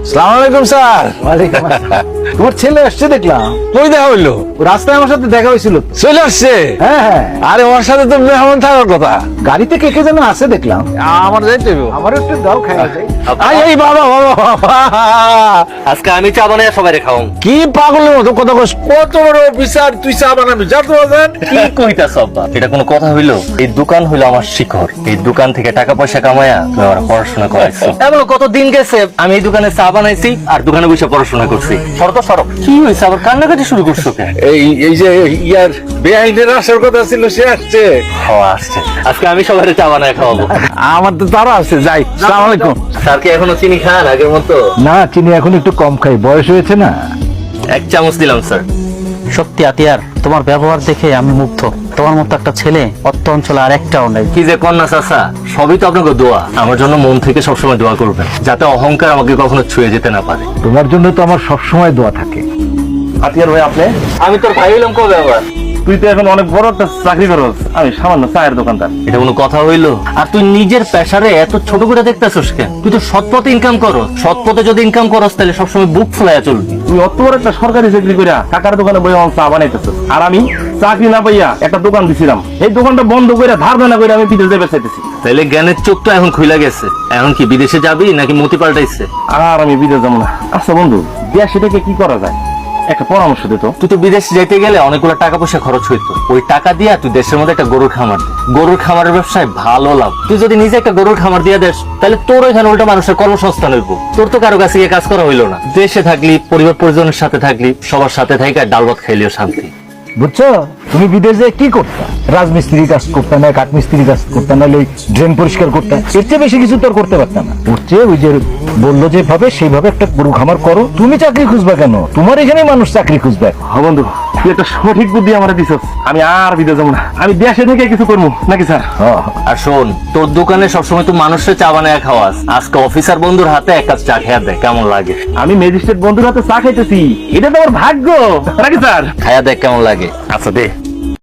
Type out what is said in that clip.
আসসালামু আলাইকুম স্যার। ওয়ালাইকুম আসসালাম। তোমার ছেলে আসছে দেখলাম, কই দেখা হইলো? রাস্তায় আমার সাথে দেখা হয়েছিল। চলে আসছে? হ্যাঁ হ্যাঁ, আরে ওর সাথে তো মেহমান থাকার কথা। গাড়িতে কে কে যেন আছে দেখলাম। আমার যাইতে হবে। আমারও একটু দাও, খাওয়া যায়। এই বাবা বাবা বাবা। আজকে আমি চা বানাই সবাই খাওয়াম। কি পাগলের মতো কথা কস? কত বড় অফিসার, তুই চা বানাবি? যা তো বাজান। কি কইতাছ আব্বা? এটা কোনো কথা হইলো? এই দোকান হইলো আমার শিখর। এই দোকান থেকে টাকা পয়সা কামায়া তুমি আমার পড়াশোনা করাইছো। এমন কত দিন গেছে আমি এই দোকানে চা বানাইছি আর দোকানে বসে পড়াশোনা করছি। শরত সরব কি হয়েছে? আবার কান্নাকাটি শুরু করছো কেন? এই যে ইয়ার বেআইনের আসার কথা ছিল, সে আসছে। আসছে। আজকে আমি সবাই চা বানায় খাওয়াবো। আমার তো তারা আছে, যাই। আসসালামু আলাইকুম। স্যার কি এখনো চিনি খান আগের মতো? না, চিনি এখন একটু কম খাই, বয়স হয়েছে না। এক চামচ দিলাম স্যার। সত্যি আতিয়ার, তোমার ব্যবহার দেখে আমি মুগ্ধ। তোমার মতো একটা ছেলে অত্য অঞ্চলে আর একটাও নেই। কি যে কন্যা চাচা, সবই তো আপনাকে দোয়া। আমার জন্য মন থেকে সবসময় দোয়া করবেন, যাতে অহংকার আমাকে কখনো ছুঁয়ে যেতে না পারে। তোমার জন্য তো আমার সবসময় দোয়া থাকে। আতিয়ার ভাই, আপনি? আমি তোর ভাই হইলাম কবে আবার? তুই তো এখন অনেক বড় একটা চাকরি করস, আমি সামান্য চায়ের দোকানদার। এটা কোনো কথা হইলো? আর তুই নিজের পেশারে এত ছোট করে দেখতেছস কেন? তুই তো সৎ পথে ইনকাম করস। সৎ পথে যদি ইনকাম করস তাহলে সবসময় বুক ফুলাইয়া চলবি। তুই অত বড় একটা সরকারি চাকরি করিয়া কাকার দোকানে বই আমার চা বানাইতেছিস, আর আমি চাকরি না পাইয়া একটা দোকান দিছিলাম। এই দোকানটা বন্ধ করে ধার দেনা করে আমি বিদেশে বেচাইতেছি। তাহলে জ্ঞানের চোখ তো এখন খুইলা গেছে। এখন কি বিদেশে যাবি নাকি মতি পাল্টাইছে? আর আমি বিদেশ যাবো না। আচ্ছা বন্ধু, দেশ সেটাকে কি করা যায়, একটা পরামর্শ দে তো। তুই তো বিদেশে যেতে গেলে অনেকগুলো টাকা পয়সা খরচ হইতো। ওই টাকা দিয়া তুই দেশের মধ্যে একটা গরুর খামার দে। গরুর খামারের ব্যবসায় ভালো লাভ। তুই যদি নিজে একটা গরুর খামার দিয়ে দেস, তাহলে তোর এখানে উল্টা মানুষের কর্মসংস্থান হইব। তোর তো কারো কাছে গিয়ে কাজ করা হইলো না। দেশে থাকলি, পরিবার পরিজনের সাথে থাকলি, সবার সাথে থাকি আর ডাল ভাত খাইলেও শান্তি। বুঝছো, তুমি বিদেশে কি করতা? রাজমিস্ত্রি কাজ করতে না, কাঠমিস্ত্রি কাজ করতে না, ওই ড্রেন পরিষ্কার করতে, এর চেয়ে বেশি কিছু তো আর করতে পারতাম না। ওর চেয়ে ওই যে বললো যেভাবে সেইভাবে একটা গরু খামার করো। তুমি চাকরি খুঁজবা কেন? তোমার এখানে মানুষ চাকরি খুঁজবে। হ্যাঁ বন্ধু, তুই একটা সঠিক বুদ্ধি আমার দিছস। আমি আর বিদেশ যাবো না, আমি দেশে থেকে কিছু করবো নাকি স্যার? আর শোন, তোর দোকানে সবসময় তুই মানুষের চা বানায় খাওয়াস। আজকে অফিসার বন্ধুর হাতে এক কাপ চা খেয়া দেখ কেমন লাগে। আমি ম্যাজিস্ট্রেট বন্ধুর হাতে চা খাইতেছি, এটা তো আমার ভাগ্য নাকি স্যার? খায়া দেখ কেমন লাগে। আচ্ছা দে।